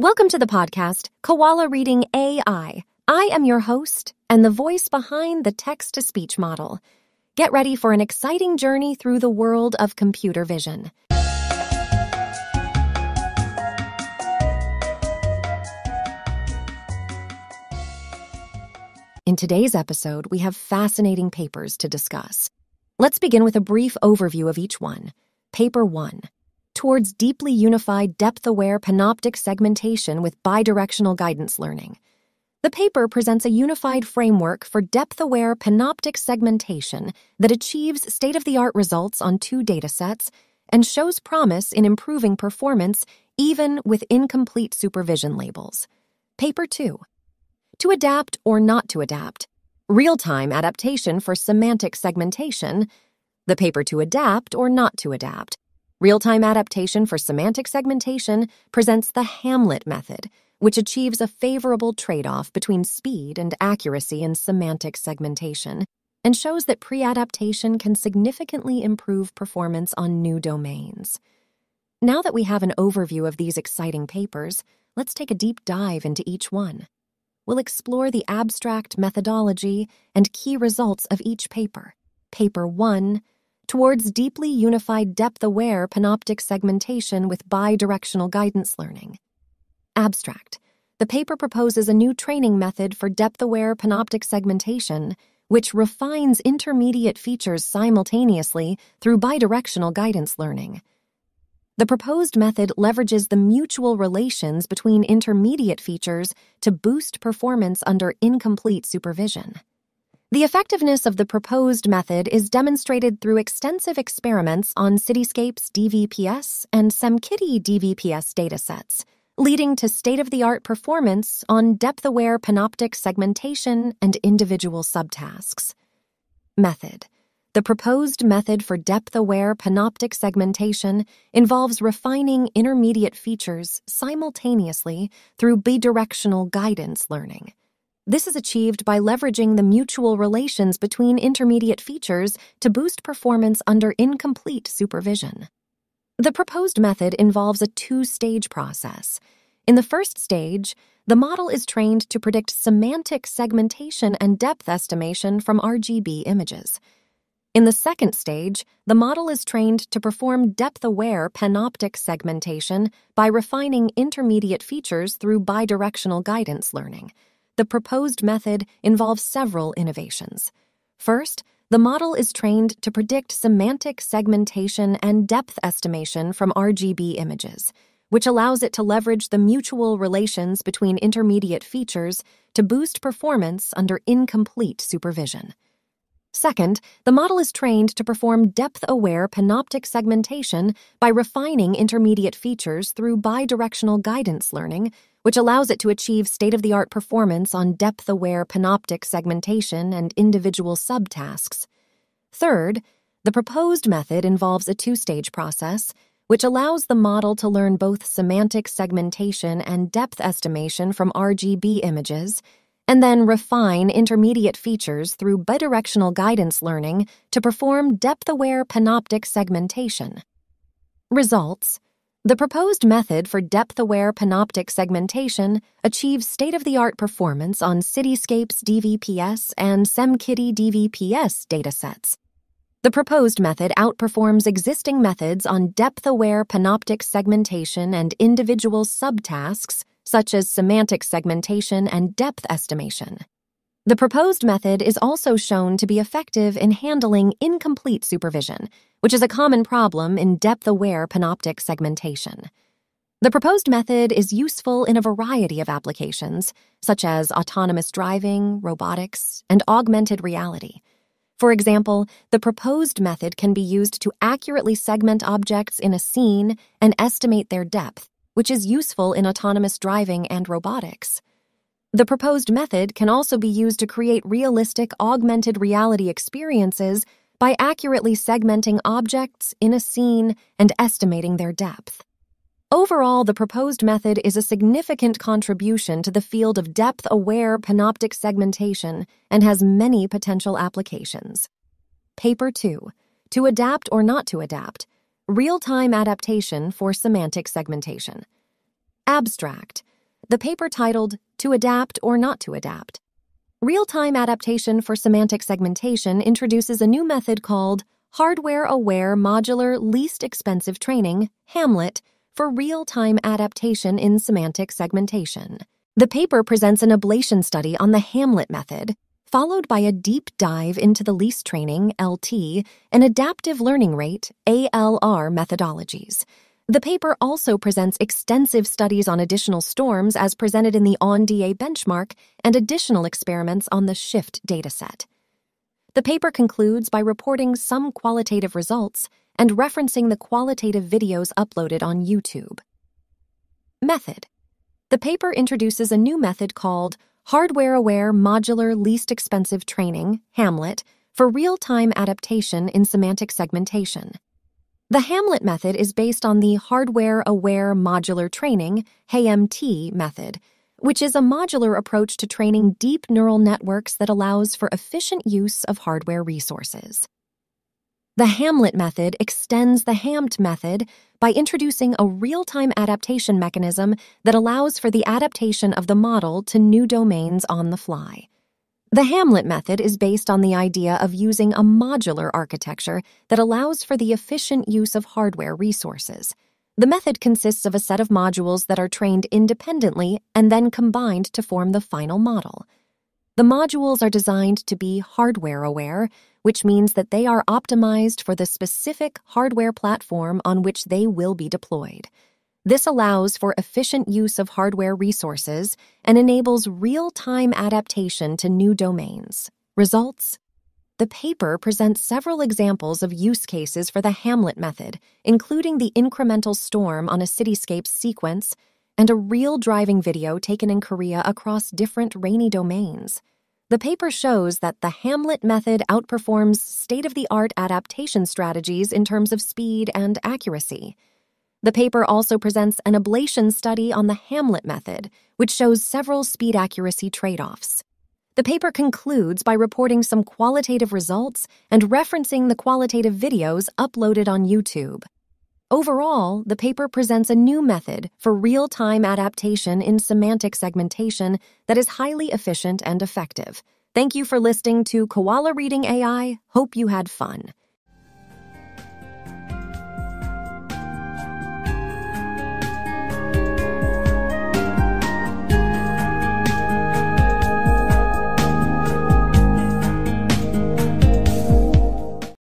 Welcome to the podcast, Koala Reading AI. I am your host and the voice behind the text-to-speech model. Get ready for an exciting journey through the world of computer vision. In today's episode, we have fascinating papers to discuss. Let's begin with a brief overview of each one. Paper 1. Towards deeply unified depth-aware panoptic segmentation with bidirectional guidance learning. The paper presents a unified framework for depth-aware panoptic segmentation that achieves state-of-the-art results on 2 datasets and shows promise in improving performance even with incomplete supervision labels. Paper 2. To adapt or not to adapt. Real-time adaptation for semantic segmentation. The paper to adapt or not to adapt. Real-time adaptation for semantic segmentation presents the Hamlet method, which achieves a favorable trade-off between speed and accuracy in semantic segmentation, and shows that pre-adaptation can significantly improve performance on new domains. Now that we have an overview of these exciting papers, let's take a deep dive into each one. We'll explore the abstract methodology and key results of each paper. Paper 1. Towards deeply unified depth-aware panoptic segmentation with bidirectional guidance learning. Abstract. The paper proposes a new training method for depth-aware panoptic segmentation, which refines intermediate features simultaneously through bidirectional guidance learning. The proposed method leverages the mutual relations between intermediate features to boost performance under incomplete supervision. The effectiveness of the proposed method is demonstrated through extensive experiments on Cityscape's DVPS and SemKitty DVPS datasets, leading to state-of-the-art performance on depth-aware panoptic segmentation and individual subtasks. Method. The proposed method for depth-aware panoptic segmentation involves refining intermediate features simultaneously through bidirectional guidance learning. This is achieved by leveraging the mutual relations between intermediate features to boost performance under incomplete supervision. The proposed method involves a 2-stage process. In the first stage, the model is trained to predict semantic segmentation and depth estimation from RGB images. In the second stage, the model is trained to perform depth-aware panoptic segmentation by refining intermediate features through bidirectional guidance learning. The proposed method involves several innovations. First, the model is trained to predict semantic segmentation and depth estimation from RGB images, which allows it to leverage the mutual relations between intermediate features to boost performance under incomplete supervision. Second, the model is trained to perform depth-aware panoptic segmentation by refining intermediate features through bidirectional guidance learning, which allows it to achieve state-of-the-art performance on depth-aware panoptic segmentation and individual subtasks. Third, the proposed method involves a 2-stage process, which allows the model to learn both semantic segmentation and depth estimation from RGB images, and then refine intermediate features through bidirectional guidance learning to perform depth-aware panoptic segmentation. Results. The proposed method for depth-aware panoptic segmentation achieves state-of-the-art performance on Cityscape's DVPS and SemKitty DVPS datasets. The proposed method outperforms existing methods on depth-aware panoptic segmentation and individual subtasks, such as semantic segmentation and depth estimation. The proposed method is also shown to be effective in handling incomplete supervision, which is a common problem in depth-aware panoptic segmentation. The proposed method is useful in a variety of applications, such as autonomous driving, robotics, and augmented reality. For example, the proposed method can be used to accurately segment objects in a scene and estimate their depth, which is useful in autonomous driving and robotics. The proposed method can also be used to create realistic augmented reality experiences by accurately segmenting objects in a scene and estimating their depth. Overall, the proposed method is a significant contribution to the field of depth-aware panoptic segmentation and has many potential applications. Paper 2. To adapt or not to adapt. Real-time adaptation for semantic segmentation. Abstract. the paper titled To Adapt or Not to Adapt. Real-time adaptation for semantic segmentation introduces a new method called Hardware-Aware Modular Least Expensive Training, HAMLET, for real-time adaptation in semantic segmentation. The paper presents an ablation study on the HAMLET method, followed by a deep dive into the least training, LT, and adaptive learning rate, ALR, methodologies. The paper also presents extensive studies on additional storms as presented in the ON-DA benchmark and additional experiments on the SHIFT dataset. The paper concludes by reporting some qualitative results and referencing the qualitative videos uploaded on YouTube. Method. The paper introduces a new method called Hardware-Aware Modular Least Expensive Training, HAMLET, for real-time adaptation in semantic segmentation. The HAMLET method is based on the Hardware-Aware Modular Training, HAMT method, which is a modular approach to training deep neural networks that allows for efficient use of hardware resources. The HAMLET method extends the HAMT method by introducing a real-time adaptation mechanism that allows for the adaptation of the model to new domains on the fly. The HAMLET method is based on the idea of using a modular architecture that allows for the efficient use of hardware resources. The method consists of a set of modules that are trained independently and then combined to form the final model. The modules are designed to be hardware-aware, which means that they are optimized for the specific hardware platform on which they will be deployed. This allows for efficient use of hardware resources and enables real-time adaptation to new domains. Results? The paper presents several examples of use cases for the HAMLET method, including the incremental storm on a cityscape sequence and a real driving video taken in Korea across different rainy domains. The paper shows that the HAMLET method outperforms state-of-the-art adaptation strategies in terms of speed and accuracy. The paper also presents an ablation study on the HAMLET method, which shows several speed accuracy trade-offs. The paper concludes by reporting some qualitative results and referencing the qualitative videos uploaded on YouTube. Overall, the paper presents a new method for real-time adaptation in semantic segmentation that is highly efficient and effective. Thank you for listening to Koala Reading AI. Hope you had fun.